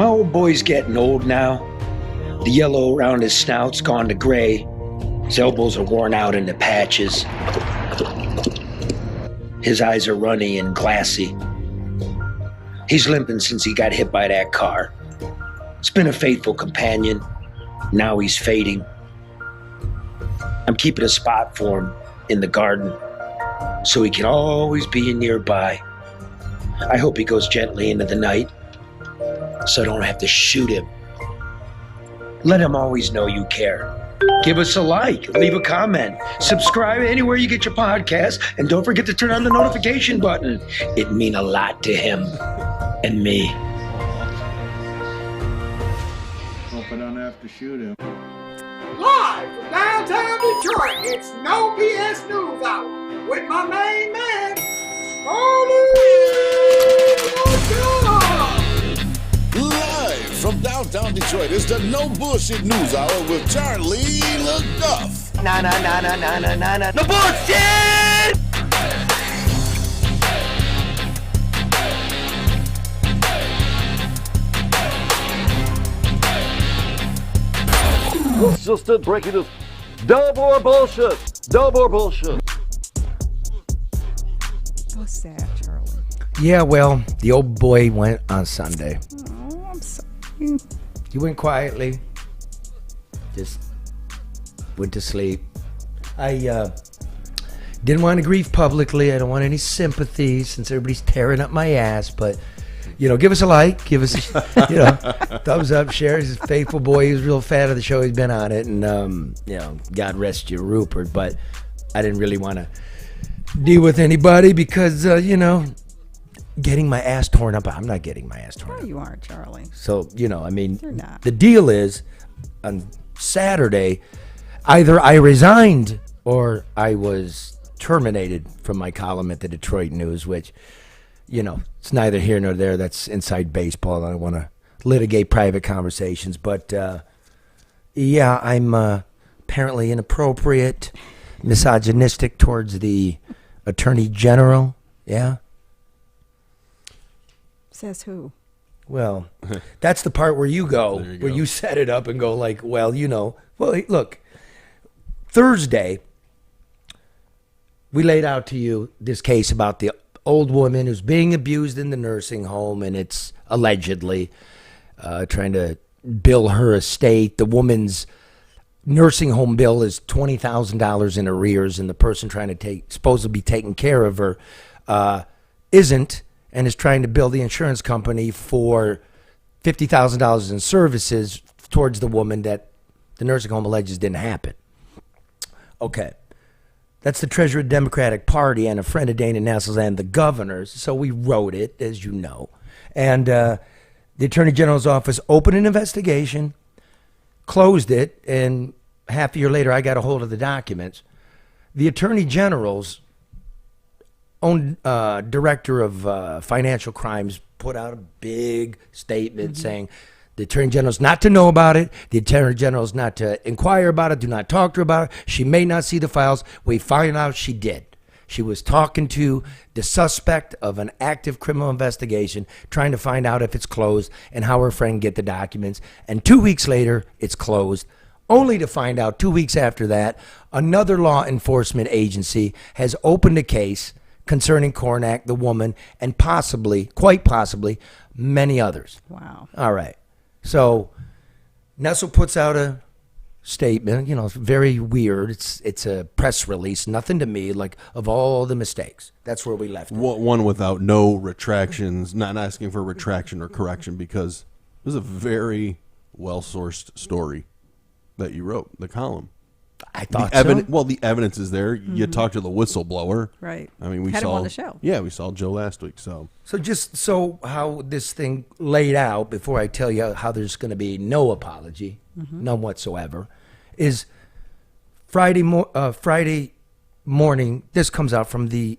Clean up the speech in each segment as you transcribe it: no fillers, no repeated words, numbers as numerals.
My old boy's getting old now. The yellow around his snout's gone to gray. His elbows are worn out into patches. His eyes are runny and glassy. He's limping since he got hit by that car. It's been a faithful companion. Now he's fading. I'm keeping a spot for him in the garden so he can always be nearby. I hope he goes gently into the night so I don't have to shoot him. Let him always know you care. Give us a like, leave a comment, subscribe anywhere you get your podcast, and don't forget to turn on the notification button. It'd mean a lot to him and me. Hope I don't have to shoot him. Live from downtown Detroit, it's No BS News Hour with my main man, Live from downtown Detroit, it's the No Bullshit News Hour with Charlie LeDuff. No bullshit! It's just it, breaking news. No more bullshit. No more bullshit. What's that, Charlie? Yeah, well, the old boy went on Sunday. Oh, I'm sorry. He went quietly. Just went to sleep. I didn't want to grieve publicly. I don't want any sympathy since everybody's tearing up my ass. But, give us a like. Give us, thumbs up, share. He's a faithful boy. He was a real fan of the show. He's been on it. And, God rest you, Rupert. But I didn't really want to deal with anybody because, getting my ass torn up. I'm not getting my ass torn up. No, you aren't, Charlie. So, You're not. The deal is, on Saturday, either I resigned or I was terminated from my column at the Detroit News, which, it's neither here nor there. That's inside baseball. I don't want to litigate private conversations. But, I'm apparently inappropriate, misogynistic towards the Attorney General. Yeah? Says who? Well, that's the part where you go, where go. you set it up and go like, well, look, Thursday, we laid out to you this case about the old woman who's being abused in the nursing home, and it's allegedly trying to bill her estate. The woman's nursing home bill is $20,000 in arrears, and the person trying to supposed to be taking care of her isn't, and is trying to bill the insurance company for $50,000 in services towards the woman that the nursing home alleges didn't happen. Okay. That's the treasurer of the Democratic Party and a friend of Dana Nestle's and the governor's. So we wrote it, as you know. And the Attorney General's office opened an investigation, closed it, and half a year later I got a hold of the documents. The Attorney General's own director of financial crimes put out a big statement saying the Attorney General's not to know about it. The Attorney General's not to inquire about it. Do not talk to her about it. She may not see the files. We find out she did. She was talking to the suspect of an active criminal investigation, trying to find out if it's closed and how her friend get the documents. And 2 weeks later, it's closed, only to find out 2 weeks after that, another law enforcement agency has opened a case concerning Cornack, the woman, and quite possibly, many others. Wow. All right. So Nestle puts out a statement, it's very weird. It's a press release, nothing to me, like, of all the mistakes. That's where we left it. One without no retractions, not asking for retraction or correction, because it was a very well-sourced story that you wrote, the column. I thought so. Well, the evidence is there. You talked to the whistleblower. Right. I mean, we Had saw him on the show. Yeah, we saw Joe last week. So just how this thing laid out, before I tell you how there's going to be no apology, none whatsoever, is Friday morning. This comes out from the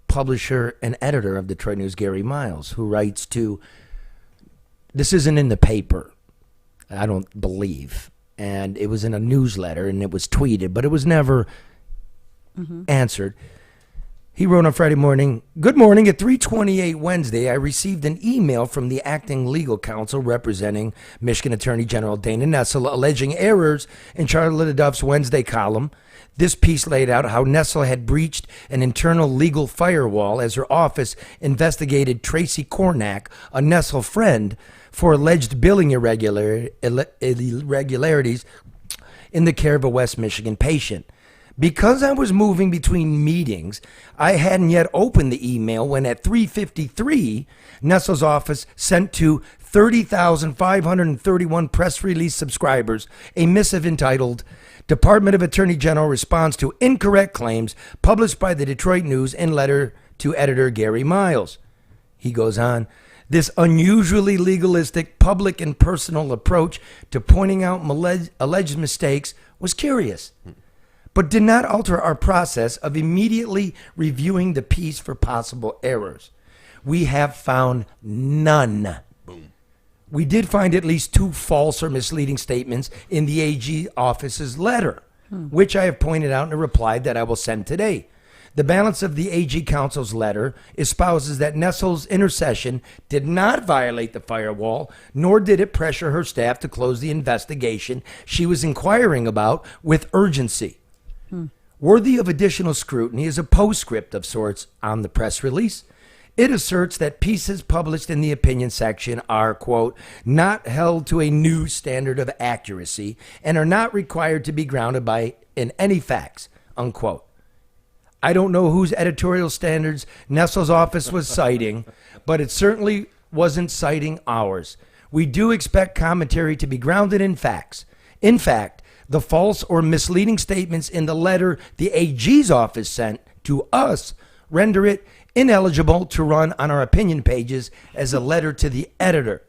publisher and editor of Detroit News, Gary Miles, who writes to. This isn't in the paper, I don't believe. And it was in a newsletter, and it was tweeted, but it was never answered. He wrote on Friday morning, "Good morning. At 3:28 Wednesday, I received an email from the acting legal counsel representing Michigan Attorney General Dana Nessel alleging errors in Charlie LeDuff's Wednesday column. This piece laid out how Nessel had breached an internal legal firewall as her office investigated Tracy Cornack, a Nessel friend, for alleged billing irregularities in the care of a West Michigan patient. Because I was moving between meetings, I hadn't yet opened the email when at 3:53, Nessel's office sent to 30,531 press release subscribers a missive entitled Department of Attorney General Responds to Incorrect Claims, published by the Detroit News in letter to editor Gary Miles." He goes on, "This unusually legalistic, public and personal approach to pointing out alleged mistakes was curious, but did not alter our process of immediately reviewing the piece for possible errors. We have found none. We did find at least 2 false or misleading statements in the AG office's letter, which I have pointed out in a reply that I will send today. The balance of the AG counsel's letter espouses that Nessel's intercession did not violate the firewall, nor did it pressure her staff to close the investigation she was inquiring about with urgency. Worthy of additional scrutiny is a postscript of sorts on the press release. It asserts that pieces published in the opinion section are, quote, not held to a new standard of accuracy and are not required to be grounded in any facts, unquote. I don't know whose editorial standards Nessel's office was citing, but it certainly wasn't citing ours. We do expect commentary to be grounded in facts. In fact, the false or misleading statements in the letter the AG's office sent to us render it ineligible to run on our opinion pages as a letter to the editor.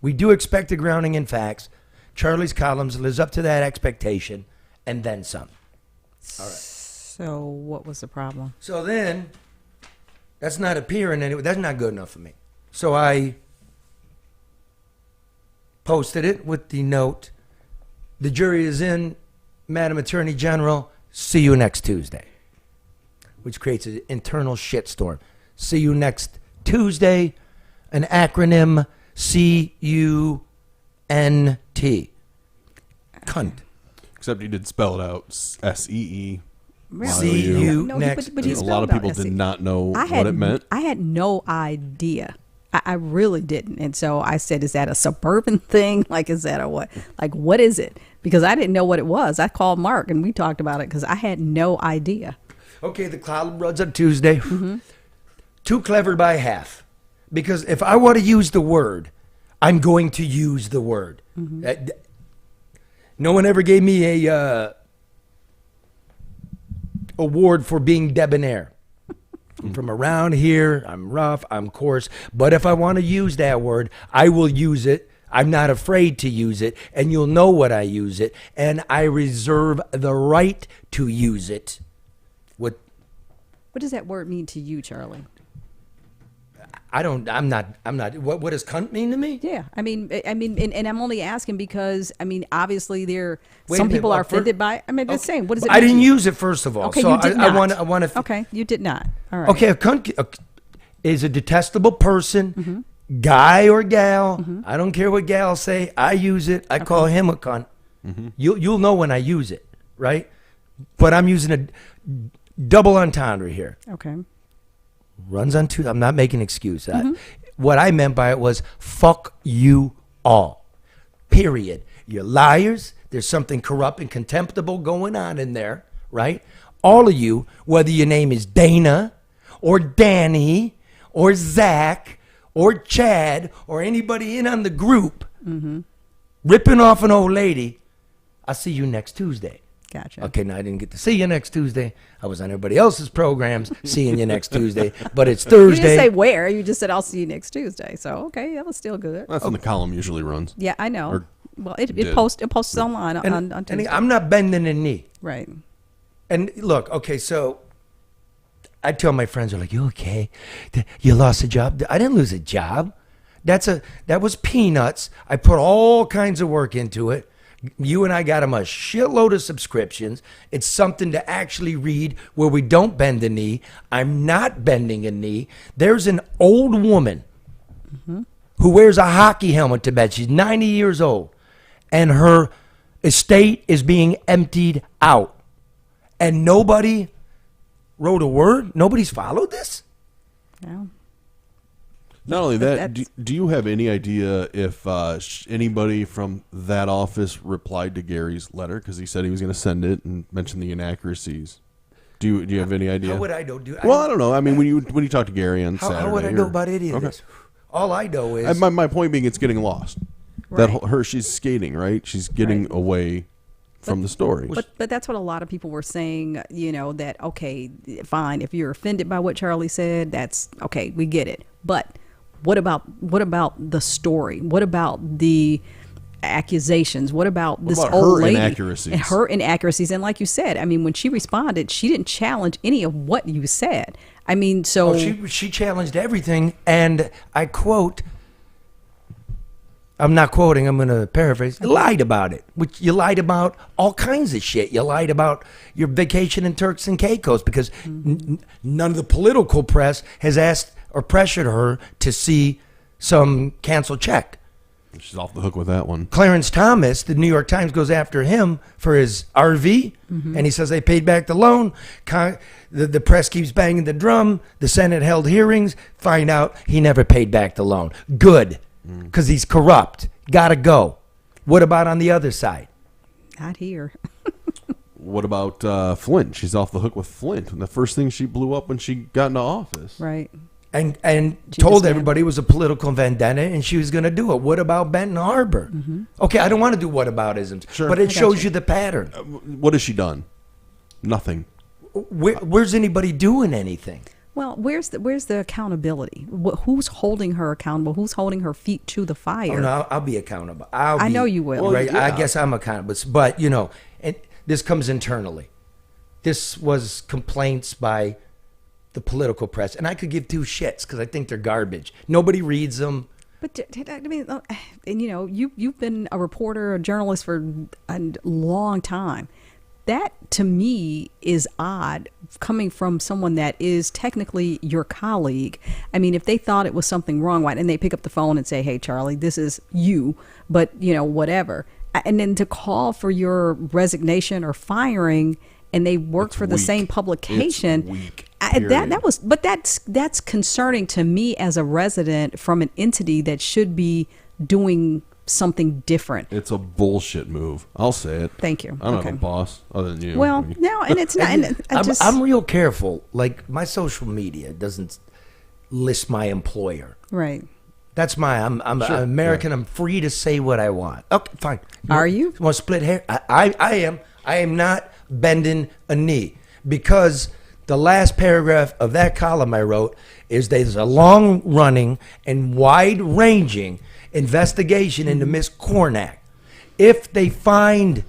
We do expect a grounding in facts. Charlie's columns lives up to that expectation and then some." All right. So what was the problem? So then, that's not appearing anyway. That's not good enough for me. So I posted it with the note, "The jury is in, Madam Attorney General. See you next Tuesday," which creates an internal shitstorm. See you next Tuesday, an acronym CUNT. Cunt. Except he did spell it out, SEE. See you No, next. but he A spelled lot of out people SE. did not know what it meant. I had no idea. I really didn't. And so I said, is that a suburban thing? Like, is that a what? Like, what is it? Because I didn't know what it was. I called Mark and we talked about it because I had no idea. Okay, the cloud runs on Tuesday. Too clever by half. Because if I want to use the word, I'm going to use the word. No one ever gave me a award for being debonair. I'm from around here. I'm rough. I'm coarse. But if I want to use that word, I will use it. I'm not afraid to use it. And you'll know what I use it. And I reserve the right to use it. What does that word mean to you, Charlie? I'm not, what does cunt mean to me? Yeah, I mean, and I'm only asking because, I mean, obviously Wait some a minute, people well, are offended by it. I mean, just saying, what does it mean? I didn't to you? use it, first of all. Okay, so you did I not. I want to. Okay, you did not. All right. Okay, a cunt is a detestable person, guy or gal. I don't care what gal say. I use it. I call him a cunt. You'll know when I use it, right? But I'm using a double entendre here. Okay. Runs on two. I'm not making an excuse. What I meant by it was fuck you all. Period. You're liars. There's something corrupt and contemptible going on in there, right? All of you, whether your name is Dana or Danny or Zach or Chad or anybody in on the group, ripping off an old lady, I'll see you next Tuesday. Gotcha. Okay, now I didn't get to see you next Tuesday. I was on everybody else's programs seeing you next Tuesday, but it's You Thursday. didn't say where. You just said, I'll see you next Tuesday. So, okay, that was still good. That's when the column usually runs. Yeah, I know. Or Well, it did. posts online on And Tuesday. I'm not bending a knee. Right. And look, okay, so I tell my friends, they're like, "You okay? You lost a job?" I didn't lose a job. That was peanuts. I put all kinds of work into it. You and I got him a shitload of subscriptions. It's something to actually read where we don't bend the knee. I'm not bending a knee. There's an old woman who wears a hockey helmet to bed. She's 90 years old, and her estate is being emptied out. And nobody wrote a word? Nobody's followed this? Yeah. Not only that, do you have any idea if anybody from that office replied to Gary's letter? Because he said he was going to send it and mention the inaccuracies. Do you have any idea? How would I know? I don't know. I mean, when you talk to Gary on Saturday. How would I know about any of this? All I know is... My point being, it's getting lost. Right. She's skating, right? She's getting away from the story. But that's what a lot of people were saying, that, okay, fine, if you're offended by what Charlie said, that's, okay, we get it. But what about the story? What about the accusations? What about this old lady? Her inaccuracies. And like you said, I mean, when she responded, she didn't challenge any of what you said. I mean, so... she challenged everything, and I quote... I'm not quoting, I'm going to paraphrase. You lied about it. Which you lied about all kinds of shit. You lied about your vacation in Turks and Caicos because none of the political press has asked or pressured her to see some canceled check. She's off the hook with that one. Clarence Thomas, the New York Times goes after him for his RV, and he says they paid back the loan. The press keeps banging the drum. The Senate held hearings, find out he never paid back the loan. Good. Because he's corrupt. Gotta go. What about on the other side? Not here. What about Flint? She's off the hook with Flint. And the first thing she blew up when she got into office. Right. And told everybody it was a political vendetta and she was going to do it. What about Benton Harbor? Okay, I don't want to do whataboutisms, but it shows you the pattern. What has she done? Nothing. Where's anybody doing anything? Well, where's the accountability? Who's holding her accountable? Who's holding her feet to the fire? Oh, no, I'll be accountable. I know you will. Right? Well, yeah. I guess I'm accountable. But, this comes internally. This was complaints by the political press. And I could give two shits because I think they're garbage. Nobody reads them. But, I mean, and you've been a reporter, a journalist for a long time. That, to me, is odd coming from someone that is technically your colleague. I mean, if they thought it was something wrong, and they pick up the phone and say, hey, Charlie, this is you, but, whatever. And then to call for your resignation or firing, and they work for the same publication. It's weak. That's concerning to me as a resident from an entity that should be doing something different. It's a bullshit move. I'll say it. Thank you. I'm not a boss other than you. Well, no, and it's not. And I'm real careful. Like, my social media doesn't list my employer. Right. That's I'm Sure. an American. Yeah. I'm free to say what I want. Okay, fine. Are you? Want to split hair? I am. I am not bending a knee because the last paragraph of that column I wrote is there's a long-running and wide-ranging investigation into Miss Cornack. If they find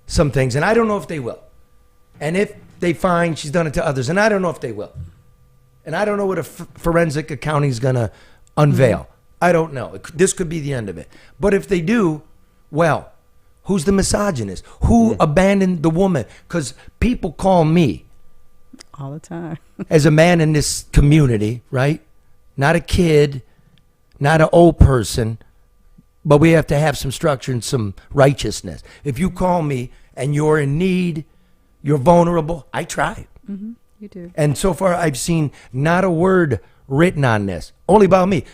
some things, and I don't know if they will, and if they find she's done it to others, and I don't know if they will, and I don't know what a forensic accounting is going to unveil. I don't know. This could be the end of it. But if they do, well, who's the misogynist? Who abandoned the woman? Because people call me all the time as a man in this community, right? Not a kid, not an old person, but we have to have some structure and some righteousness. If you call me and you're in need, you're vulnerable, I try. You do. And so far, I've seen not a word written on this, only about me.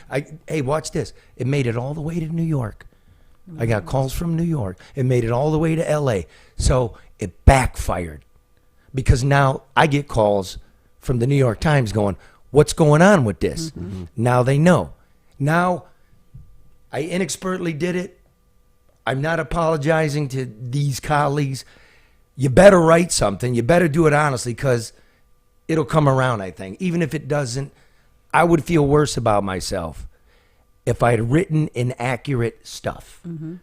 Hey, watch this. It made it all the way to New York. I got calls from New York. It made it all the way to L.A. So it backfired because now I get calls from the New York Times going, what's going on with this? Now they know. Now, I inexpertly did it. I'm not apologizing to these colleagues. You better write something. You better do it honestly because it'll come around, I think. Even if it doesn't, I would feel worse about myself if I had written inaccurate stuff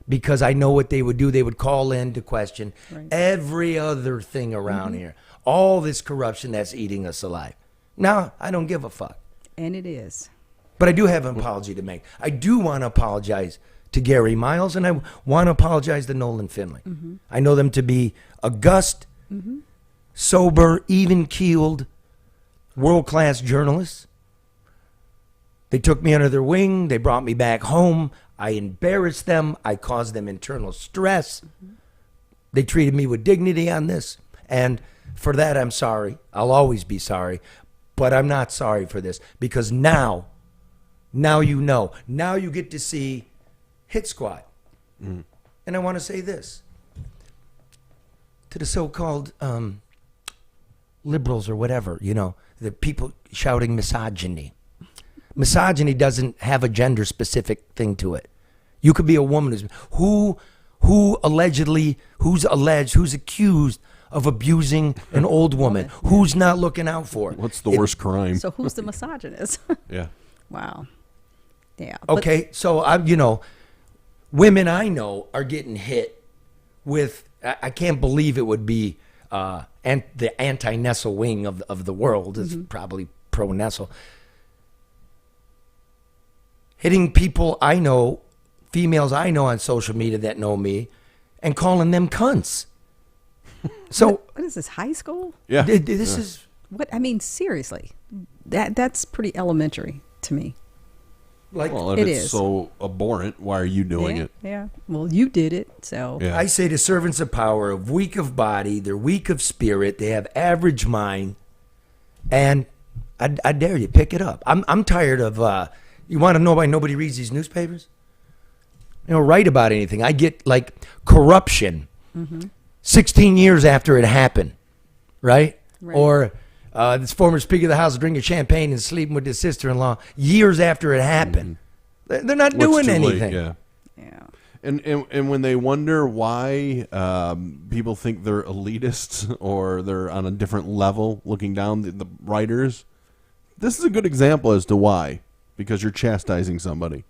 because I know what they would do. They would call in to question every other thing around here. All this corruption that's eating us alive. Now, I don't give a fuck. And it is. But I do have an apology to make. I do want to apologize to Gary Miles, and I want to apologize to Nolan Finley. I know them to be august, sober, even-keeled, world-class journalists. They took me under their wing. They brought me back home. I embarrassed them. I caused them internal stress. They treated me with dignity on this. And for that, I'm sorry. I'll always be sorry. But I'm not sorry for this because now you know. Now you get to see Hit Squad. And I want to say this to the so-called liberals or whatever, you know, the people shouting misogyny. Misogyny doesn't have a gender-specific thing to it. You could be a woman who's accused of abusing an old woman. Who's not looking out for it? What's the worst crime? So who's the misogynist? Yeah. Wow. Yeah. Okay, so women I know are getting hit with. I can't believe it would be the anti-Nestle wing of the world is probably pro-Nestle. Hitting people I know, females I know on social media that know me, and calling them cunts. So what is this, high school? Yeah. This is what I mean. Seriously, that's pretty elementary to me. like Well, if It it's is. so abhorrent, why are you doing it? Yeah. Well, you did it, so Yeah. I say to servants of power, of weak of body, they're weak of spirit, they have average mind, and I dare you, pick it up. I'm tired of. You want to know why nobody reads these newspapers? You know, write about anything. I get like corruption 16 years after it happened, right? Or this former Speaker of the House drinking champagne and sleeping with his sister-in-law years after it happened. They're not Well, it's doing too late, anything. yeah. yeah. And when they wonder why people think they're elitists or they're on a different level looking down the writers, this is a good example as to why. Because you're chastising somebody.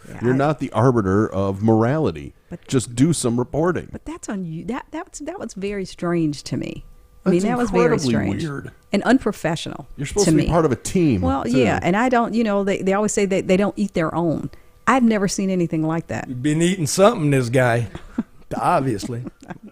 Yeah, You're not the arbiter of morality. Just do some reporting. But that's on you. That was very strange to me. I That's mean, that was very incredibly strange weird. and unprofessional. You're supposed to to be me. part of a team. Well, too. yeah, and I don't. You know, they always say that they don't eat their own. I've never seen anything like that. You've been eating something, this guy. Obviously.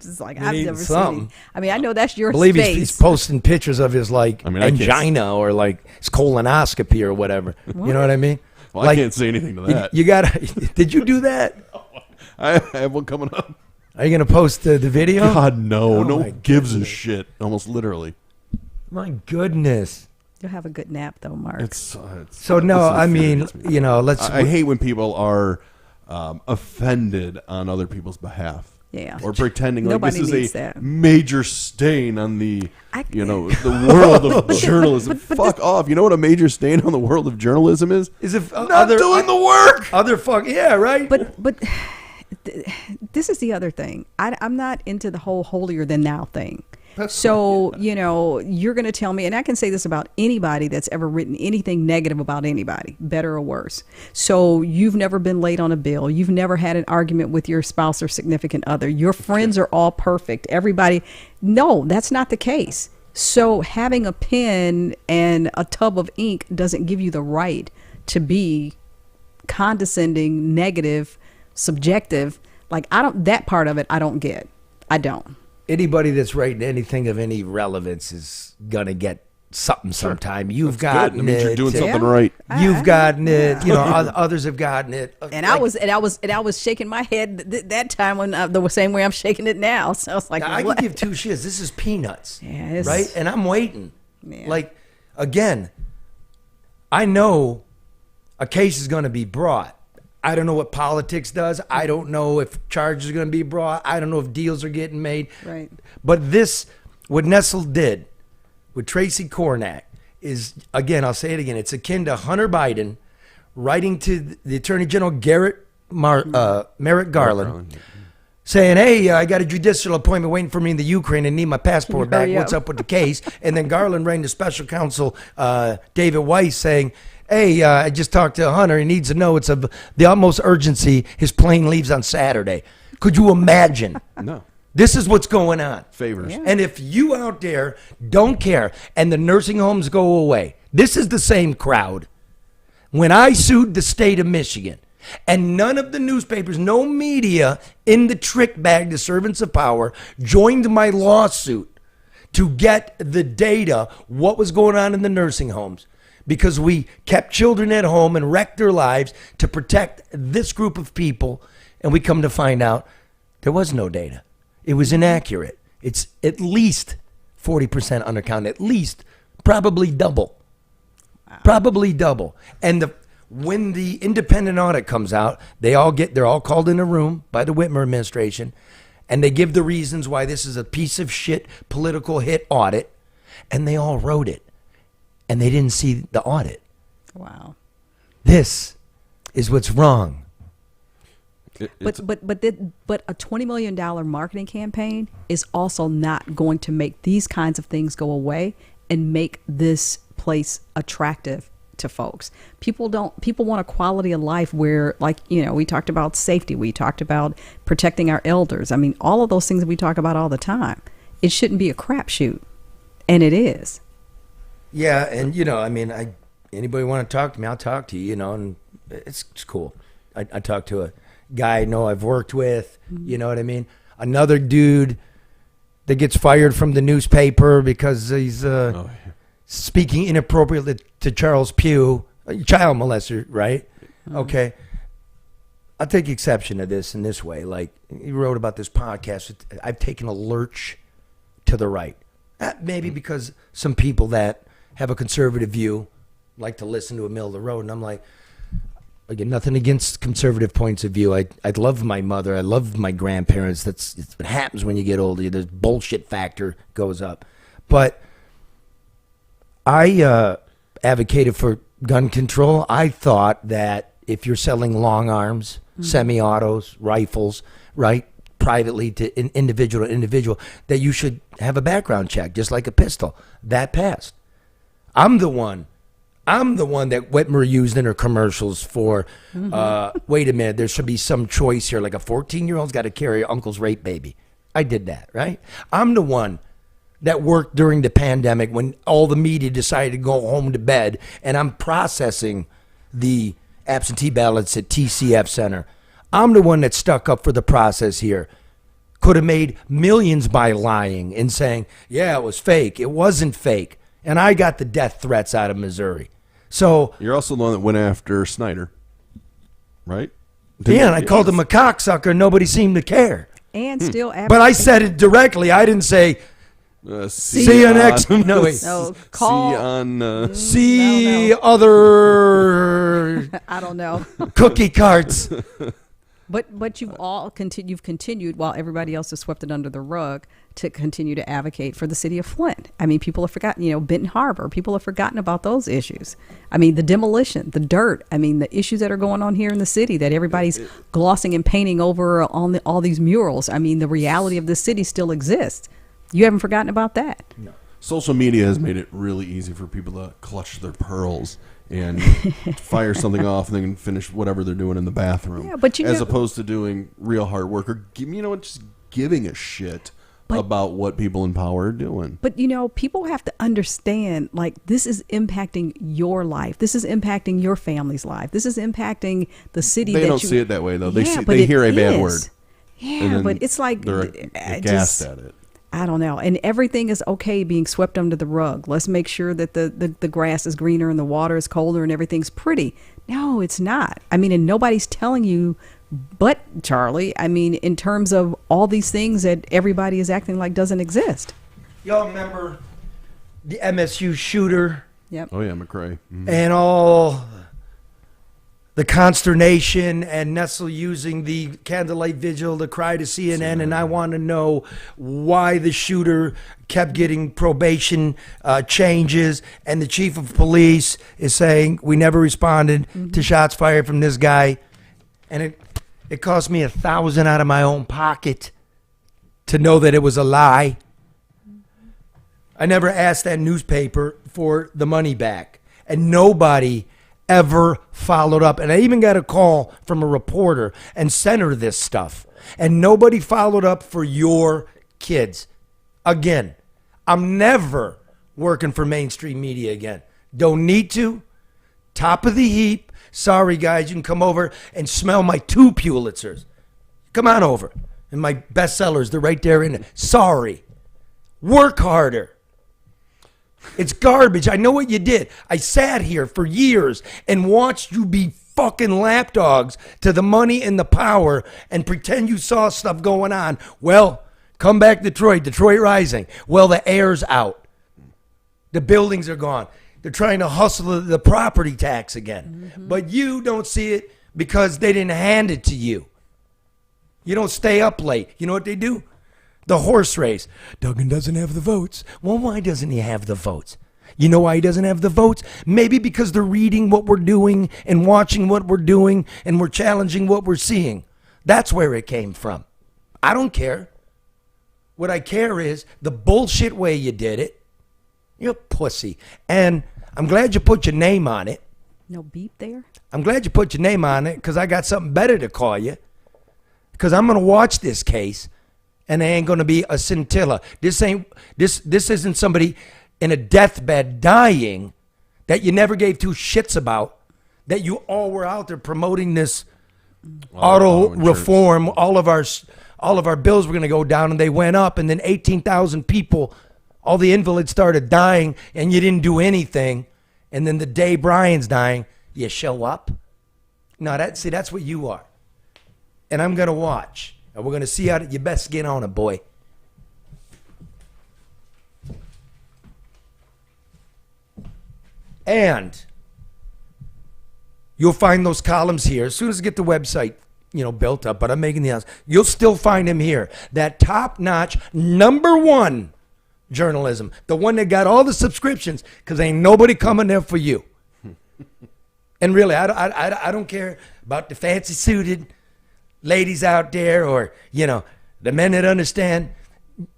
Just like Been I've eating never something. seen. I mean, I know that's your I believe space. he's posting pictures of his like I mean, I can't angina or like his colonoscopy or whatever. You know what I mean? Well, like, I can't say anything to that. You got to. Did you do that? I have one coming up. Are you going to post the video? God, no. Oh, no my one gives a goodness. shit. Almost literally. My goodness. You'll have a good nap though, Mark. It's So no, I mean, you know, let's. I hate when people are offended on other people's behalf. Yeah. Or pretending like Nobody this needs is a that. major stain on the, I- the world of journalism. but Fuck off. You know what a major stain on the world of journalism is? Is if Not doing the work. Other fuck, yeah, right. But this is the other thing. I'm not into the whole holier than thou thing. So, you know, you're going to tell me, and I can say this about anybody that's ever written anything negative about anybody, better or worse. So you've never been late on a bill. You've never had an argument with your spouse or significant other. Your friends are all perfect. Everybody. No, that's not the case. So having a pen and a tub of ink doesn't give you the right to be condescending, negative, subjective. Like, that part of it, I don't get. I don't. Anybody that's writing anything of any relevance is gonna get something sometime. You've gotten Good. That means it. you're doing something Yeah. right. You've gotten it. You know, others have gotten it. And I was shaking my head that time when the same way I'm shaking it now. So I was like, Now, I what? can give two shits. This is peanuts. Yes. Right? And I'm waiting. Yeah. Like, again, I know a case is going to be brought. I don't know what politics does. I don't know if charges are going to be brought. I don't know if deals are getting made. Right. But this, what Nestle did with Tracy Kornak is, again, I'll say it again, it's akin to Hunter Biden writing to the Attorney General Merrick Garland, saying, hey, I got a judicial appointment waiting for me in the Ukraine and need my passport back. Hurry What's up. up with the case? And then Garland rang to special counsel David Weiss saying, hey, I just talked to Hunter. He needs to know it's of the utmost urgency. His plane leaves on Saturday. Could you imagine? No. This is what's going on. Favors. Yeah. And if you out there don't care and the nursing homes go away, this is the same crowd. When I sued the state of Michigan And none of the newspapers, no media in the trick bag, the servants of power, joined my lawsuit to get the data, what was going on in the nursing homes, because we kept children at home and wrecked their lives to protect this group of people. And we come to find out there was no data. It was inaccurate. It's at least 40% undercounted, at least probably double. Wow. Probably double. And when the independent audit comes out, they're all called in a room by the Whitmer administration, and they give the reasons why this is a piece of shit political hit audit, and they all wrote it, and they didn't see the audit. Wow. This is what's wrong. But a $20 million marketing campaign is also not going to make these kinds of things go away and make this place attractive to folks. People want a quality of life where, like, we talked about safety, we talked about protecting our elders. I mean, all of those things that we talk about all the time. It shouldn't be a crapshoot, and it is. Yeah, and anybody want to talk to me, I'll talk to you. And it's cool. I talked to a guy I know I've worked with. You know what I mean? Another dude that gets fired from the newspaper because he's speaking inappropriately to Charles Pugh, a child molester, right? Okay. I'll take exception to this in this way. Like, he wrote about this podcast. I've taken a lurch to the right. Maybe because some people that have a conservative view like to listen to a middle of the road. And I'm like, again, nothing against conservative points of view. I love my mother. I love my grandparents. It's what happens when you get older. The bullshit factor goes up. But I advocated for gun control. I thought that if you're selling long arms, semi-autos, rifles, right, privately to individual to individual, that you should have a background check, just like a pistol. That passed. I'm the one that Whitmer used in her commercials for, wait a minute, there should be some choice here, like a 14-year-old's got to carry her uncle's rape baby. I did that, right? I'm the one that worked during the pandemic when all the media decided to go home to bed, and I'm processing the absentee ballots at TCF Center. I'm the one that stuck up for the process here. Could have made millions by lying and saying, yeah, it was fake. It wasn't fake. And I got the death threats out of Missouri. So you're also the one that went after Snyder, right? And I called him a cocksucker. Nobody seemed to care. And still, but I said it directly. I didn't say, see you next. No, wait. No, call. See other. I don't know. Cookie carts. But you've continued while everybody else has swept it under the rug to continue to advocate for the city of Flint. I mean, people have forgotten, Benton Harbor. People have forgotten about those issues. I mean, the demolition, the dirt. I mean, the issues that are going on here in the city that everybody's glossing and painting over on all these murals. I mean, the reality of the city still exists. You haven't forgotten about that. No. Social media has made it really easy for people to clutch their pearls and fire something off and then finish whatever they're doing in the bathroom. Yeah, but as opposed to doing real hard work or just giving a shit about what people in power are doing. But people have to understand, like, this is impacting your life. This is impacting your family's life. This is impacting the city. They don't see it that way though. They hear a bad word. Yeah, but it's like they're aghast at it. I don't know. And everything is okay being swept under the rug. Let's make sure that the grass is greener and the water is colder and everything's pretty. No, it's not. I mean, and nobody's telling you but Charlie. I mean, in terms of all these things that everybody is acting like doesn't exist. Y'all remember the MSU shooter? Yep. Oh, yeah, McCrae. Mm-hmm. And all the consternation and Nestle using the candlelight vigil to cry to CNN, and I want to know why the shooter kept getting probation changes, and the chief of police is saying we never responded to shots fired from this guy, and it cost me $1,000 out of my own pocket to know that it was a lie. I never asked that newspaper for the money back, and nobody ever followed up. And I even got a call from a reporter and sent her this stuff. And nobody followed up for your kids. Again, I'm never working for mainstream media again. Don't need to. Top of the heap. Sorry, guys, you can come over and smell my 2 Pulitzers. Come on over. And my bestsellers, they're right there in it. Sorry. Work harder. It's garbage. I know what you did. I sat here for years and watched you be fucking lapdogs to the money and the power and pretend you saw stuff going on. Well, come back Detroit Rising. Well, the air's out. The buildings are gone. They're trying to hustle the property tax again. Mm-hmm. But you don't see it because they didn't hand it to you. You don't stay up late. You know what they do? The horse race. Duggan doesn't have the votes. Well, why doesn't he have the votes? You know why he doesn't have the votes? Maybe because they're reading what we're doing and watching what we're doing and we're challenging what we're seeing. That's where it came from. I don't care. What I care is the bullshit way you did it. You're a pussy. And I'm glad you put your name on it. No beep there? I'm glad you put your name on it because I got something better to call you. Because I'm going to watch this case and there ain't going to be a scintilla. This isn't somebody in a deathbed dying that you never gave 2 shits about, that you all were out there promoting this auto reform. All of our bills were going to go down and they went up, and then 18,000 people, all the invalids started dying and you didn't do anything. And then the day Brian's dying, you show up. No, that's what you are. And I'm going to watch. And we're going to see how you best get on it, boy. And you'll find those columns here. As soon as I get the website, built up, but I'm making the announcement. You'll still find him here. That top-notch, #1 journalism. The one that got all the subscriptions, because ain't nobody coming there for you. And really, I don't care about the fancy-suited ladies out there, or the men that understand.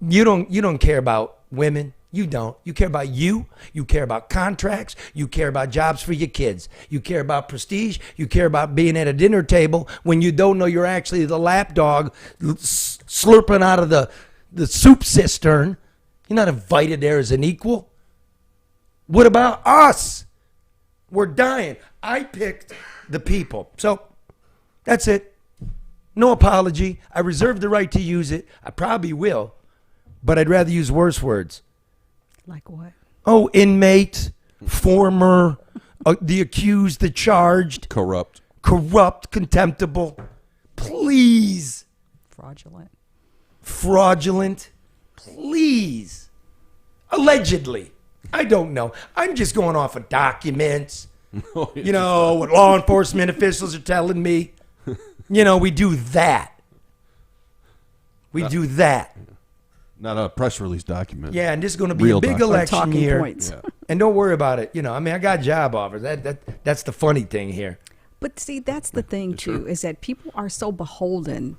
You don't care about women. You don't. You care about you. You care about contracts. You care about jobs for your kids. You care about prestige. You care about being at a dinner table when you don't know you're actually the lapdog slurping out of the soup cistern. You're not invited there as an equal. What about us? We're dying. I picked the people. So that's it. No apology. I reserve the right to use it. I probably will, but I'd rather use worse words. Like what? Oh, inmate, former, the accused, the charged. Corrupt, contemptible. Please. Fraudulent. Please. Allegedly. I don't know. I'm just going off of documents. What law enforcement officials are telling me. We do that. Do that. Not a press release document. Yeah, and this is going to be a big election year. Yeah. And don't worry about it. I got job offers. That's the funny thing here. But see, that's the thing too, is that people are so beholden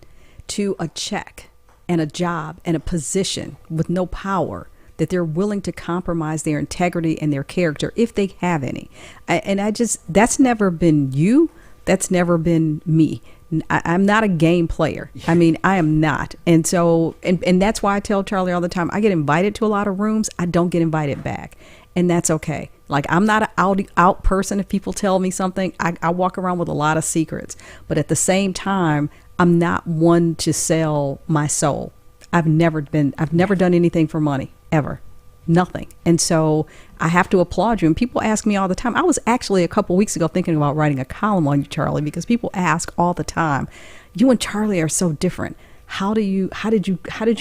to a check and a job and a position with no power that they're willing to compromise their integrity and their character if they have any. That's never been you. That's never been me. I'm not a game player. I mean, I am not. And so, and that's why I tell Charlie all the time, I get invited to a lot of rooms. I don't get invited back. And that's okay. Like, I'm not an out person. If people tell me something, I walk around with a lot of secrets. But at the same time, I'm not one to sell my soul. I've never done anything for money, ever. Nothing. And so I have to applaud you. And people ask me all the time. I was actually a couple weeks ago thinking about writing a column on you, Charlie, because people ask all the time, you and Charlie are so different. How did you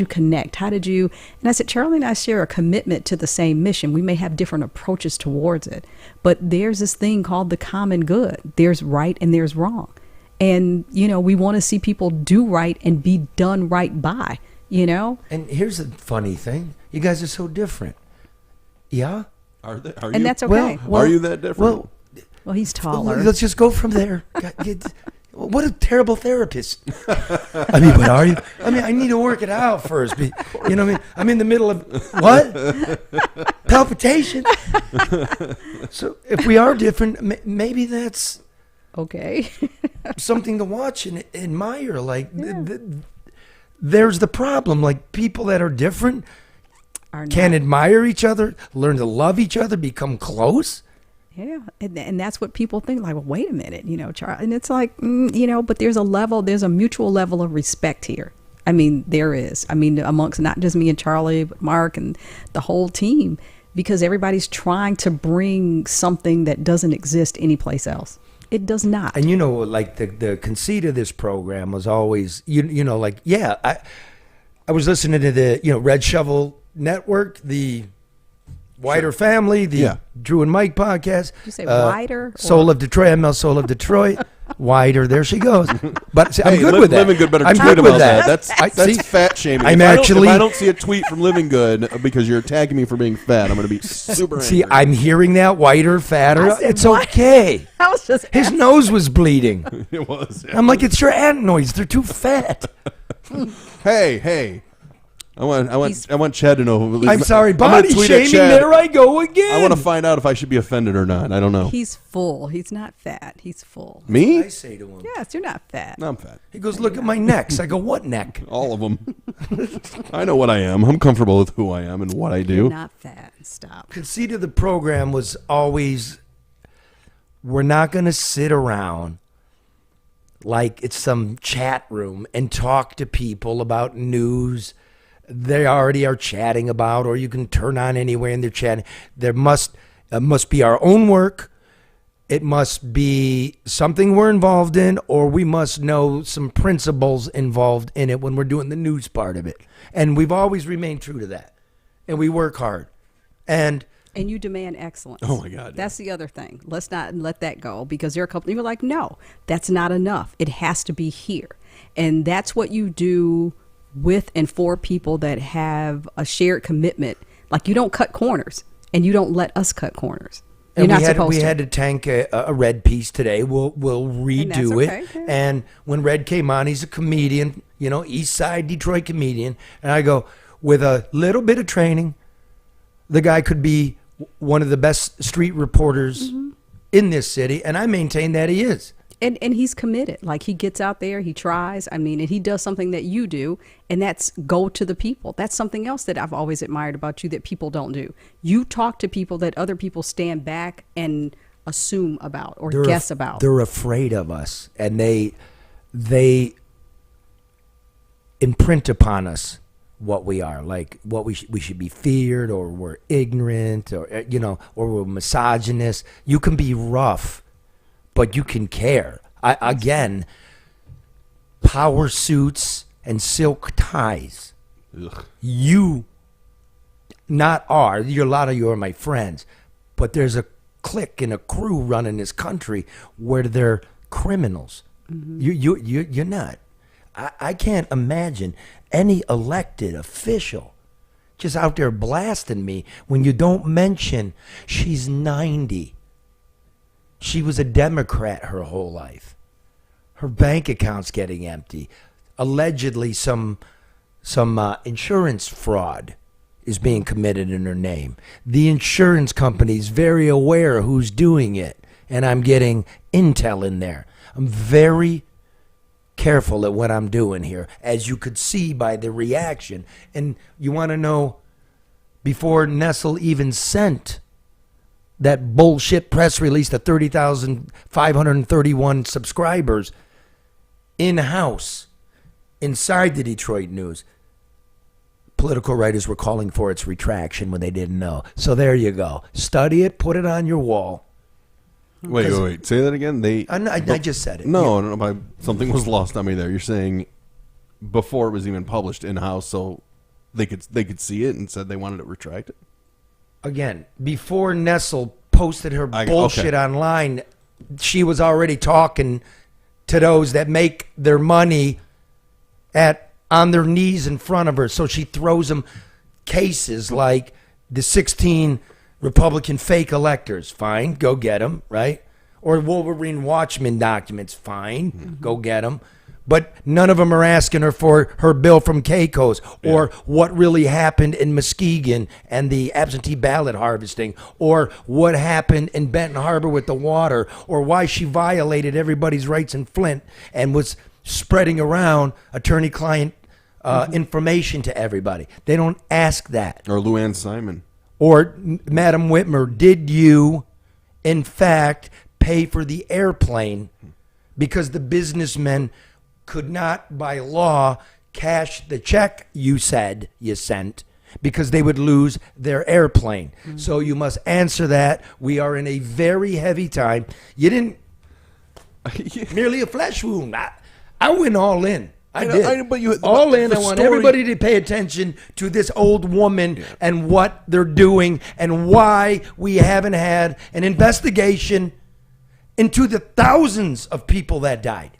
connect? And I said, Charlie and I share a commitment to the same mission. We may have different approaches towards it, but there's this thing called the common good. There's right and there's wrong. And, we want to see people do right and be done right by, And here's the funny thing. You guys are so different. Yeah? Are you? And that's okay. Well, are you that different? Well, he's taller. Let's just go from there. What a terrible therapist. But are you? I need to work it out first. I'm in the middle of what? Palpitation. So if we are different, maybe that's okay. something to watch and admire. Like, there's the problem. Like, people that are different can admire each other, learn to love each other, become close. Yeah, and that's what people think. Like, well, wait a minute, Charlie. And it's like, but there's a mutual level of respect here. I mean, there is. I mean, amongst not just me and Charlie, but Mark and the whole team, because everybody's trying to bring something that doesn't exist anyplace else. It does not. And like the conceit of this program was always, I was listening to the Red Shovel Network, the Wider Family, the Drew and Mike podcast. Did you say Wider? Soul of Detroit, ML Soul of Detroit. Wider, there she goes. But see, I'm good with that. Living Good better I'm tweet good with about that. that. That's fat shaming. I'm If I don't see a tweet from Living Good because you're attacking me for being fat, I'm going to be super angry. See, I'm hearing that wider, fatter. It's okay. I was just His nose was bleeding. It was. I'm like, it's your adenoids. They're too fat. Hey. I want Chad to know. I'm sorry, body shaming. There I go again. I want to find out if I should be offended or not. I don't know. He's full. He's not fat. He's full. Me? I say to him. Yes, you're not fat. No, I'm fat. He goes, look at my necks. I go, what neck? All of them. I know what I am. I'm comfortable with who I am and what I do. You're not fat. Stop. Conceit of the program was always, we're not going to sit around like it's some chat room and talk to people about news they already are chatting about, or you can turn on anywhere and they're chatting. There must be our own work. It must be something we're involved in, or we must know some principles involved in it when we're doing the news part of it. And we've always remained true to that. And we work hard. And you demand excellence. Oh my God. That's the other thing. Let's not let that go, because there are a couple you're like, no, that's not enough. It has to be here. And that's what you do with and for people that have a shared commitment. Like, you don't cut corners, and you don't let us cut corners. You're not supposed to. We had to tank a Red piece today. We'll redo it. Yeah. And when Red came on, he's a comedian, East Side Detroit comedian. And I go, with a little bit of training, the guy could be one of the best street reporters in this city. And I maintain that he is. And he's committed. Like, he gets out there, he tries. I mean, and he does something that you do, and that's go to the people. That's something else that I've always admired about you that people don't do. You talk to people that other people stand back and assume about or guess about. They're afraid of us, and they imprint upon us what we are, like what we should be feared, or we're ignorant, or or we're misogynist. You can be rough, but you can care. Again, power suits and silk ties. Ugh. A lot of you are my friends, but there's a clique and a crew running this country where they're criminals. You're not. I can't imagine any elected official just out there blasting me when you don't mention she's 90. She was a Democrat her whole life. Her bank account's getting empty. Allegedly, some insurance fraud is being committed in her name. The insurance company's very aware who's doing it, and I'm getting intel in there. I'm very careful at what I'm doing here, as you could see by the reaction. And you want to know, before Nestle even sent that bullshit press release to 30,531 subscribers in-house, inside the Detroit News, political writers were calling for its retraction when they didn't know. So there you go. Study it, put it on your wall. Wait. Say that again. I just said it. No, something was lost on me there. You're saying before it was even published in-house, so they could see it and said they wanted it retracted? Again, before Nestle posted her bullshit online, she was already talking to those that make their money on their knees in front of her. So she throws them cases like the 16 Republican fake electors. Fine, go get them, right? Or Wolverine Watchmen documents. Fine, go get them. But none of them are asking her for her bill from Keiko's, or what really happened in Muskegon and the absentee ballot harvesting, or what happened in Benton Harbor with the water, or why she violated everybody's rights in Flint and was spreading around attorney-client information to everybody. They don't ask that. Or Luann Simon. Or Madam Whitmer, did you in fact, pay for the airplane because the businessmen could not, by law, cash the check you said you sent because they would lose their airplane. So you must answer that. We are in a very heavy time. You didn't merely a flesh wound. I went all in. I did. But you all in. I want story- everybody to pay attention to this old woman and what they're doing and why we haven't had an investigation into the thousands of people that died.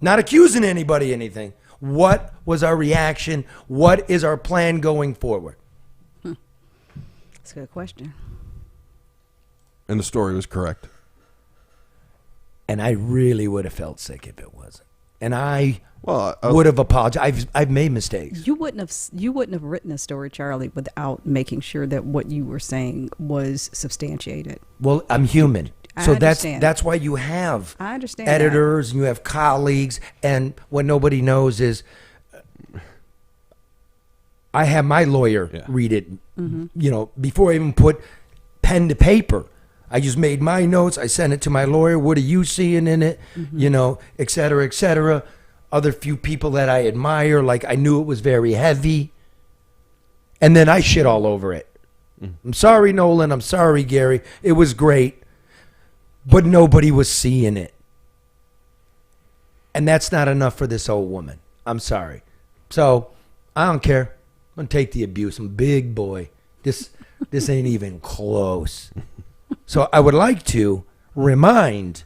Not accusing anybody anything. What was our reaction? What is our plan going forward? That's a good question. And the story was correct. And I really would have felt sick if it wasn't. And I Well, would have apologized. I've made mistakes. You wouldn't have written a story, Charlie, without making sure that what you were saying was substantiated. Well, I'm human. I So understand. that's why you have I understand editors and you have colleagues. And what nobody knows is I have my lawyer read it, you know, before I even put pen to paper. I just made my notes. I sent it to my lawyer. What are you seeing in it? You know, et cetera, et cetera. Other few people that I admire, like I knew it was very heavy. And then I shit all over it. I'm sorry, Nolan. I'm sorry, Gary. It was great. But nobody was seeing it. And that's not enough for this old woman. I'm sorry. So I don't care. I'm going to take the abuse. I'm a big boy. This ain't even close. So I would like to remind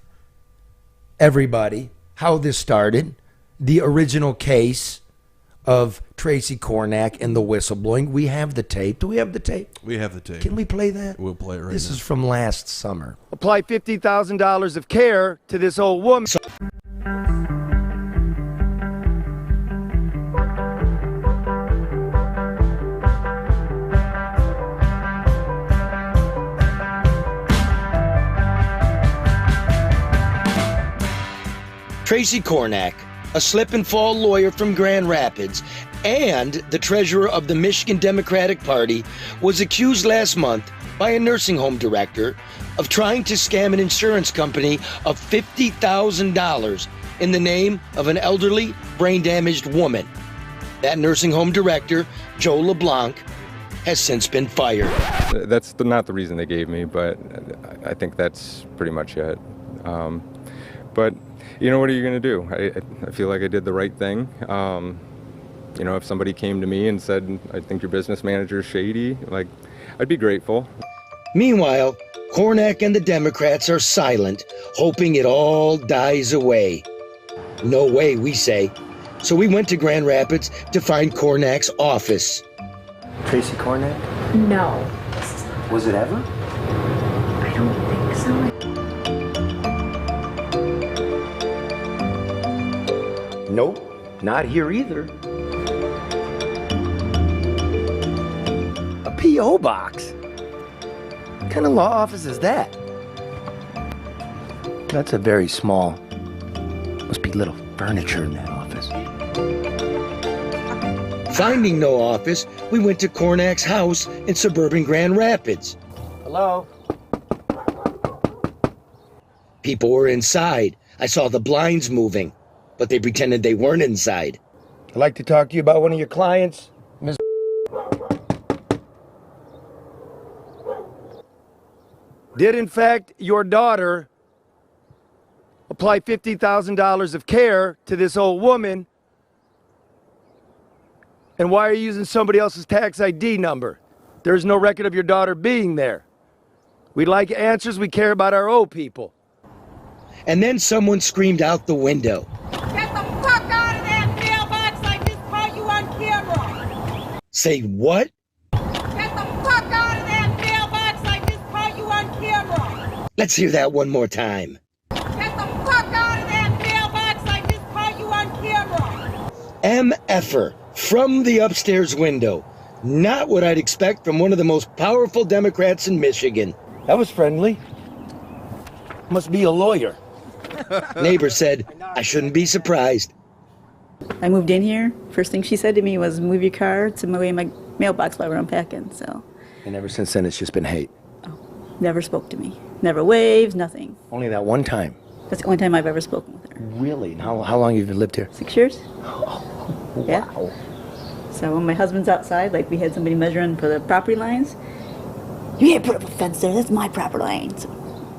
everybody how this started. The original case of Tracy Kornak and the whistleblowing. We have the tape. Do we have the tape? We have the tape. Can we play that? We'll play it right This now. is from last summer. Apply $50,000 of care to this old woman. Tracy Kornak, a slip and fall lawyer from Grand Rapids and the treasurer of the Michigan Democratic Party, was accused last month by a nursing home director of trying to scam an insurance company of $50,000 in the name of an elderly, brain-damaged woman. That nursing home director, Joe LeBlanc, has since been fired. That's not the reason they gave me, but I think that's pretty much it. But you know, what are you going to do? I feel like I did the right thing. You know, if somebody came to me and said, I think your business manager is shady, like, I'd be grateful. Meanwhile, Kornak and the Democrats are silent, hoping it all dies away. No way, we say. So we went to Grand Rapids to find Kornak's office. Tracy Kornak? No. Was it ever? I don't think so. Nope, not here either. A P.O. box? What kind of law office is that? That's a very small. Must be little furniture in that office. Finding no office, we went to Kornak's house in suburban Grand Rapids. Hello? People were inside. I saw the blinds moving, but they pretended they weren't inside. I'd like to talk to you about one of your clients, Ms. Did, in fact, your daughter apply $50,000 of care to this old woman? And why are you using somebody else's tax ID number? There's no record of your daughter being there. We like answers. We care about our old people. And then someone screamed out the window. Get the fuck out of that mailbox! I just caught you on camera! Say what? Get the fuck out of that mailbox! I just caught you on camera! Let's hear that one more time. Get the fuck out of that mailbox! I just caught you on camera! MFer from the upstairs window. Not what I'd expect from one of the most powerful Democrats in Michigan. That was friendly. Must be a lawyer. Neighbor said, I shouldn't be surprised. I moved in here. First thing she said to me was, move your car to away my mailbox while we're unpacking, so. And ever since then, it's just been hate. Never spoke to me. Never waved, nothing. Only that one time. That's the only time I've ever spoken with her. Really? And how long have you lived here? 6 years. Yeah. Wow. So when my husband's outside, like we had somebody measuring for the property lines, you can't put up a fence there, that's my property line. So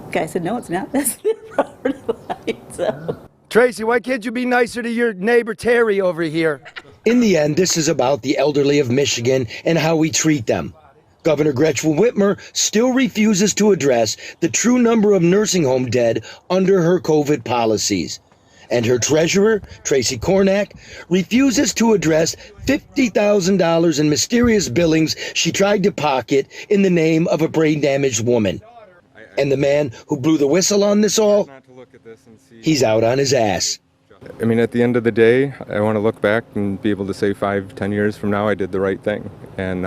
the guy said, no, it's not, that's the property line. So. Tracy, why can't you be nicer to your neighbor Terry over here? In the end, this is about the elderly of Michigan and how we treat them. Governor Gretchen Whitmer still refuses to address the true number of nursing home dead under her COVID policies. And her treasurer, Tracy Kornack, refuses to address $50,000 in mysterious billings she tried to pocket in the name of a brain-damaged woman. And the man who blew the whistle on this all, he's out on his ass. I mean, at the end of the day, I want to look back and be able to say 5-10 years from now I did the right thing. And,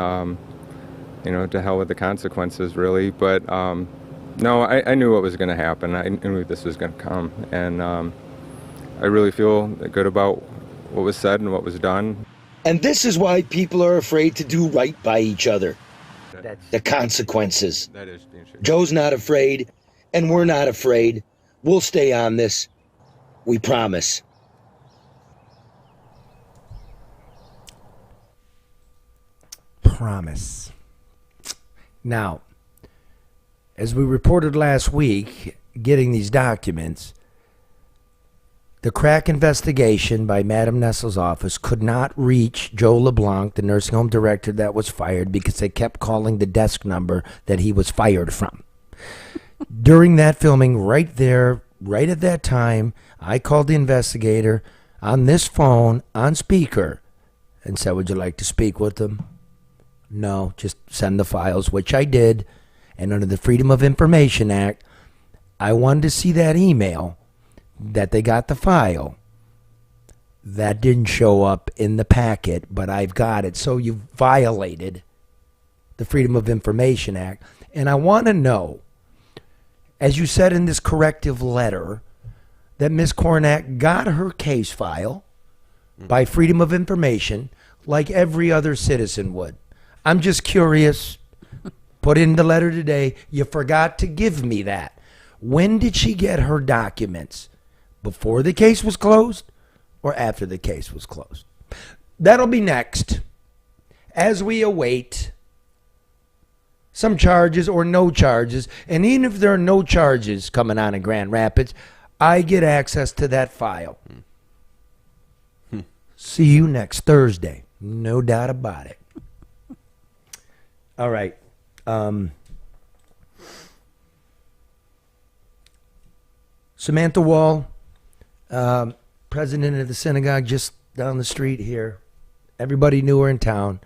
to hell with the consequences, really. But, no, I knew what was going to happen. I knew this was going to come. And I really feel good about what was said and what was done. And this is why people are afraid to do right by each other. The consequences. That is the issue. Joe's not afraid, and we're not afraid. We'll stay on this. We promise. Promise. Now, as we reported last week, getting these documents, the crack investigation by Madam Nestle's office could not reach Joe LeBlanc, the nursing home director that was fired, because they kept calling the desk number that he was fired from. During that filming, right there, right at that time, I called the investigator on this phone, on speaker, and said, would you like to speak with them? No, just send the files, which I did. And under the Freedom of Information Act, I wanted to see that email that they got the file. That didn't show up in the packet, but I've got it. So you violated the Freedom of Information Act. And I want to know, as you said in this corrective letter, that Ms. Kornack got her case file by Freedom of Information like every other citizen would. I'm just curious. Put in the letter today. You forgot to give me that. When did she get her documents? Before the case was closed or after the case was closed? That'll be next as we await some charges or no charges. And even if there are no charges coming on in Grand Rapids, I get access to that file. See you next Thursday. No doubt about it. All right. Samantha Wall, president of the synagogue just down the street here. Everybody knew her in town.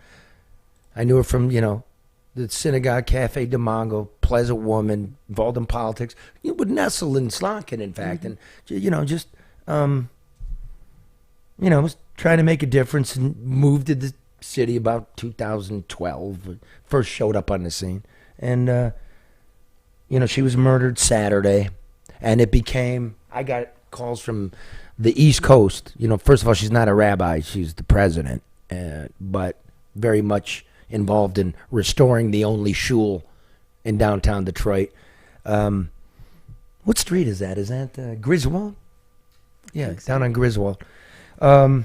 I knew her from, the synagogue Cafe de Mongo, pleasant woman, involved in politics, with Nessel and Slotkin, in fact. And, was trying to make a difference and moved to the city about 2012. First showed up on the scene. And, she was murdered Saturday. And it became, I got calls from the East Coast. First of all, she's not a rabbi. She's the president. But very much involved in restoring the only shul in downtown Detroit. What street is that? Is that Griswold? Yeah, down on Griswold. At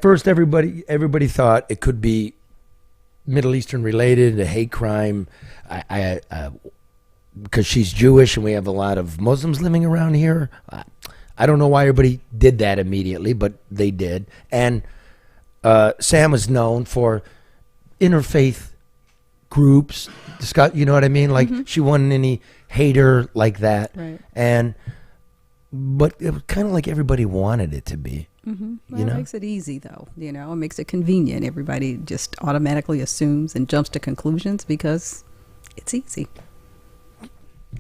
first, everybody thought it could be Middle Eastern related, a hate crime. Because she's Jewish and we have a lot of Muslims living around here. I don't know why everybody did that immediately, but they did. And Sam was known for interfaith groups. You know what I mean? Like she wasn't any hater like that. Right. But it was kind of like everybody wanted it to be. Mm-hmm. Well, it makes it easy, though. It makes it convenient. Everybody just automatically assumes and jumps to conclusions because it's easy.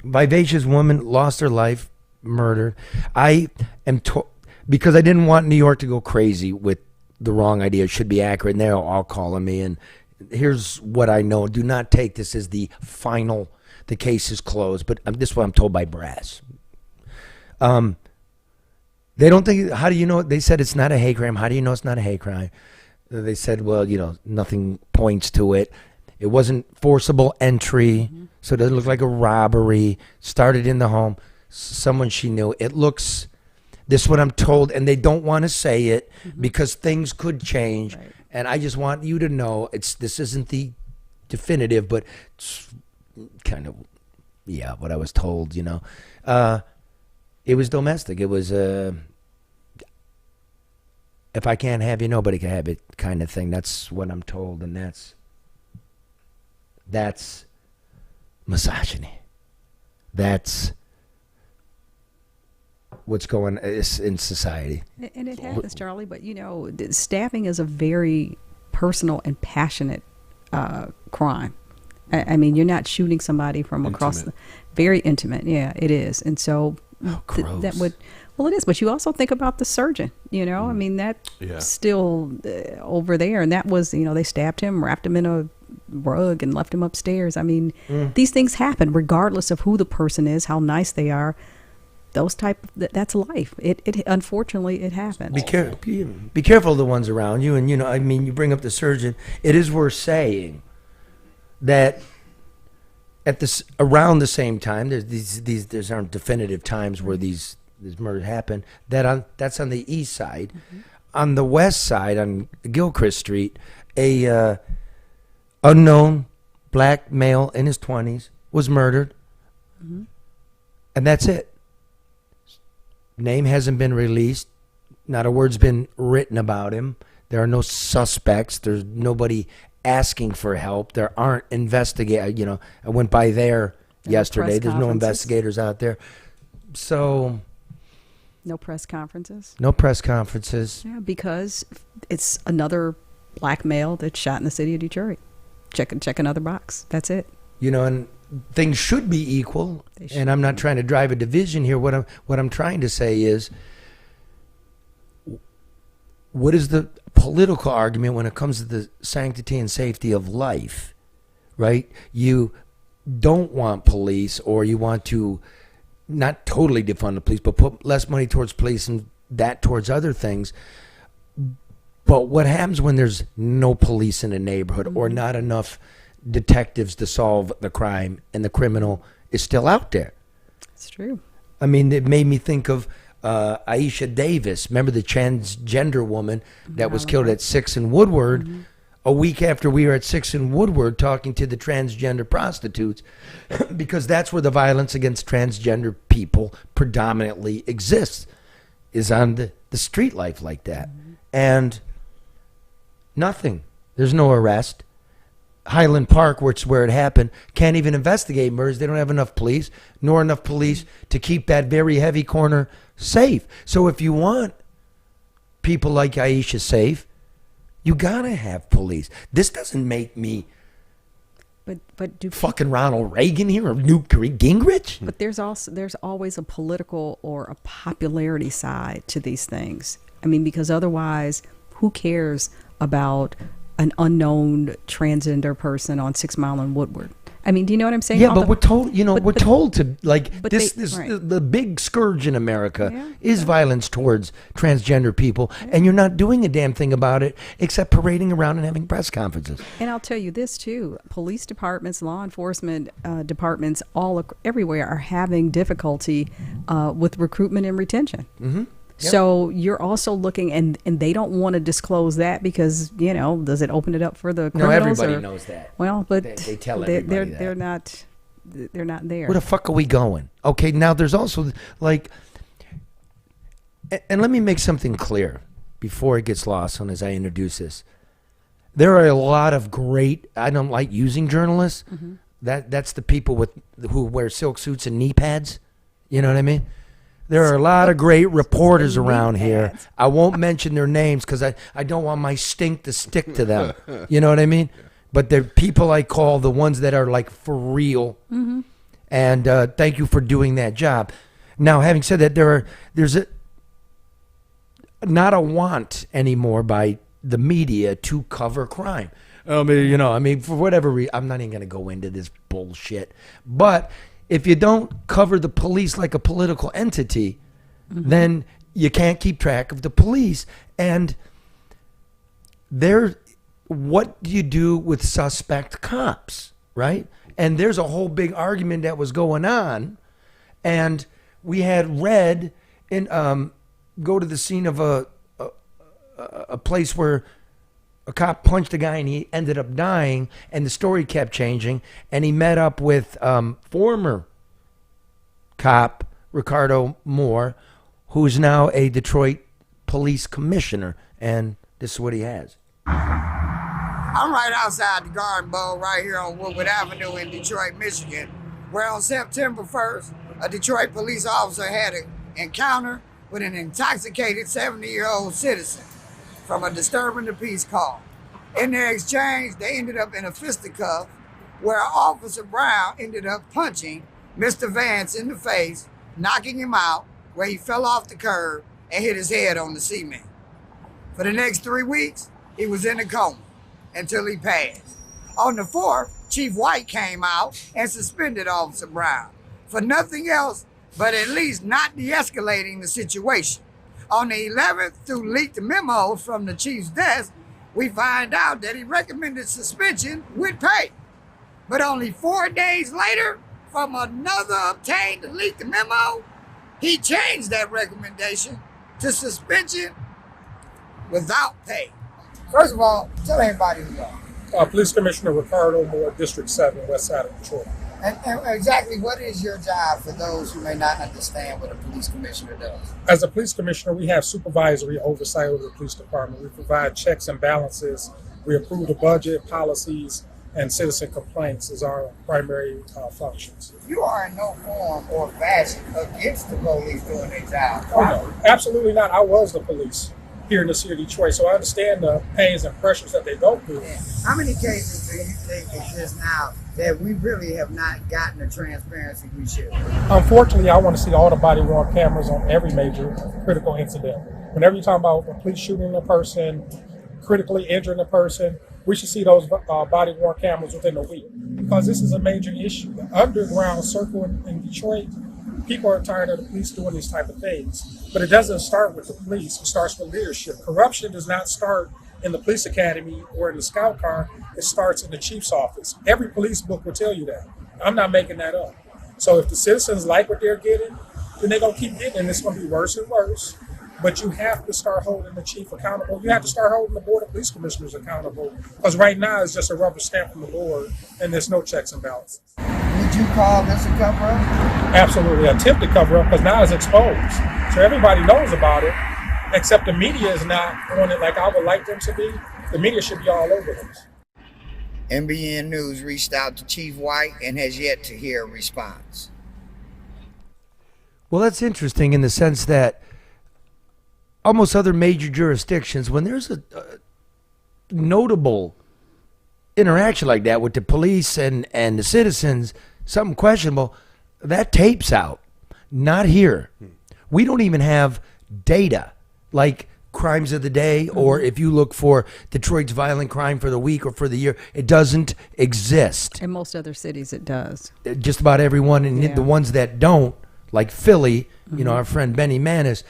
Vivacious woman lost her life, murdered. I am because I didn't want New York to go crazy with the wrong idea. It should be accurate, and they're all calling me. And here's what I know: do not take this as the final. The case is closed. But this is what I'm told by brass. They don't think. How do you know? They said it's not a hate crime. How do you know it's not a hate crime? They said, well, nothing points to it. It wasn't forcible entry, so it doesn't look like a robbery. Started in the home. Someone she knew. It looks, this is what I'm told, and they don't want to say it because things could change. Right. And I just want you to know, this isn't the definitive, but it's kind of, what I was told, It was domestic. It was if I can't have you, nobody can have it kind of thing. That's what I'm told, and that's misogyny. That's what's going on in society. And it happens, Charlie, but stabbing is a very personal and passionate crime. I mean, you're not shooting somebody from across very intimate. Yeah, it is. And so that would, well, it is, but you also think about the surgeon, I mean, that's still over there. And that was, they stabbed him, wrapped him in a rug and left him upstairs. I mean, these things happen regardless of who the person is, how nice they are. That's life. It unfortunately it happens. Be careful of the ones around you. And I mean, you bring up the surgeon. It is worth saying that around the same time, there's aren't definitive times where these murders happen. That's on the east side. On the west side, on Gilchrist Street, a unknown black male in his 20s was murdered, and that's it. Name hasn't been released. Not a word's been written about him. There are no suspects. There's nobody asking for help. There aren't investigators. I went by there yesterday. There's no investigators out there. So. No press conferences? No press conferences. Yeah, because it's another black male that's shot in the city of Detroit. Check another box. That's it. And things should be equal, and I'm not trying to drive a division here. What I'm trying to say is, what is the political argument when it comes to the sanctity and safety of life, right? You don't want police, or you want to not totally defund the police, but put less money towards police and that towards other things. But what happens when there's no police in a neighborhood or not enough detectives to solve the crime and the criminal is still out there? It's true. I mean, it made me think of Aisha Davis. Remember the transgender woman that was killed at 6 and Woodward? A week after we were at 6 and Woodward talking to the transgender prostitutes, because that's where the violence against transgender people predominantly exists, is on the street life like that. And nothing. There's no arrest. Highland Park, which is where it happened, can't even investigate murders. They don't have enough police, nor enough police to keep that very heavy corner safe. So if you want people like Aisha safe, you gotta have police. This doesn't make me fucking Ronald Reagan here or Newt Gingrich. But there's always a political or a popularity side to these things. I mean, because otherwise, who cares about an unknown transgender person on 6 Mile and Woodward? I mean, do you know what I'm saying? Yeah, but we're told, we're told to, like, the big scourge in America is violence towards transgender people, and you're not doing a damn thing about it except parading around and having press conferences. And I'll tell you this, too. Police departments, law enforcement departments, everywhere are having difficulty with recruitment and retention. Yep. So you're also looking, and they don't want to disclose that because, does it open it up for the criminals? No, everybody knows that. Well, but they tell everybody that. They're not there. Where the fuck are we going? Okay, now there's also, like, and let me make something clear before it gets lost as I introduce this. There are a lot of great, I don't like using journalists. That's the people who wear silk suits and knee pads. You know what I mean? There are a lot of great reporters around here. I won't mention their names because I don't want my stink to stick to them. You know what I mean? But they're people I call the ones that are like for real. And thank you for doing that job. Now, having said that, there's not a want anymore by the media to cover crime. I mean, for whatever reason, I'm not even going to go into this bullshit. But if you don't cover the police like a political entity, then you can't keep track of the police. And what do you do with suspect cops, right? And there's a whole big argument that was going on, and we had Red go to the scene of a place where a cop punched a guy and he ended up dying, and the story kept changing, and he met up with former cop Ricardo Moore, who's now a Detroit police commissioner, and this is what he has. I'm right outside the Garden Bowl right here on Woodward Avenue in Detroit, Michigan, where on September 1st, a Detroit police officer had an encounter with an intoxicated 70-year-old citizen from a disturbing the peace call. In their exchange, they ended up in a fisticuff where Officer Brown ended up punching Mr. Vance in the face, knocking him out, where he fell off the curb and hit his head on the cement. For the next 3 weeks, he was in a coma until he passed. On the 4th, Chief White came out and suspended Officer Brown for nothing else but at least not de-escalating the situation. On the 11th, through leaked memos from the chief's desk, we find out that he recommended suspension with pay. But only 4 days later, from another obtained leaked memo, he changed that recommendation to suspension without pay. First of all, tell everybody who you are. Police Commissioner Ricardo Moore, District 7, West Side of Detroit. And exactly what is your job for those who may not understand what a police commissioner does? As a police commissioner, we have supervisory oversight over the police department. We provide checks and balances. We approve the budget, policies, and citizen complaints as our primary functions. You are in no form or fashion against the police doing their job. Oh, no, absolutely not. I was the police here in the city of Detroit, so I understand the pains and pressures that they go through. Yeah. How many cases do you think exist now that we really have not gotten the transparency we should? Unfortunately, I want to see all the body-worn cameras on every major critical incident. Whenever you're talking about a police shooting a person, critically injuring a person, we should see those body-worn cameras within a week, because this is a major issue. The underground circle in Detroit, people are tired of the police doing these type of things. But it doesn't start with the police. It starts with leadership. Corruption does not start in the police academy or in the scout car. It starts in the chief's office. Every police book will tell you that. I'm not making that up. So if the citizens like what they're getting, then they're going to keep getting it, and it's going to be worse and worse. But you have to start holding the chief accountable. You have to start holding the board of police commissioners accountable, because right now it's just a rubber stamp from the board, and there's no checks and balances. Would you call this a cover-up? Absolutely. Attempted cover-up, because now it's exposed. So everybody knows about it, except the media is not on it like I would like them to be. The media should be all over this. NBN News reached out to Chief White and has yet to hear a response. Well, that's interesting in the sense that almost other major jurisdictions, when there's a notable interaction like that with the police and the citizens, something questionable, that tape's out. Not here. We don't even have data like crimes of the day, or if you look for Detroit's violent crime for the week or for the year, it doesn't exist. In most other cities it does. Just about everyone, and the ones that don't, like Philly, you know, our friend Benny Manis,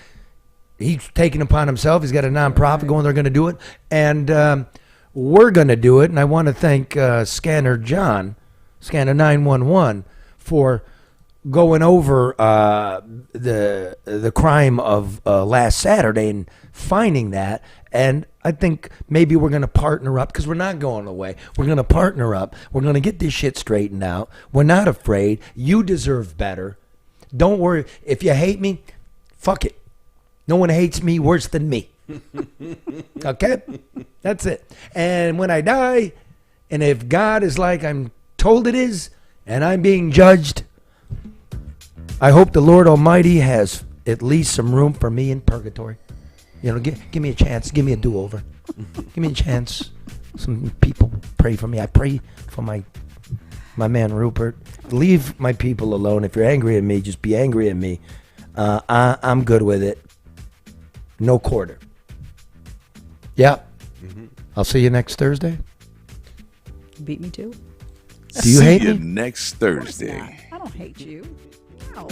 he's taken upon himself. He's got a nonprofit going. They're going to do it, and we're going to do it. And I want to thank Scanner 911, for going over the crime of last Saturday and finding that. And I think maybe we're going to partner up, because we're not going away. We're going to partner up. We're going to get this shit straightened out. We're not afraid. You deserve better. Don't worry. If you hate me, fuck it. No one hates me worse than me. Okay? That's it. And when I die, and if God is like I'm told it is, and I'm being judged, I hope the Lord Almighty has at least some room for me in purgatory. You know, give me a chance. Give me a do-over. Give me a chance. Some people pray for me. I pray for my man Rupert. Leave my people alone. If you're angry at me, just be angry at me. I'm good with it. No quarter. Yeah. I'll see you next Thursday. Beat me too. Do you hate me? Next Thursday. I don't hate you. No.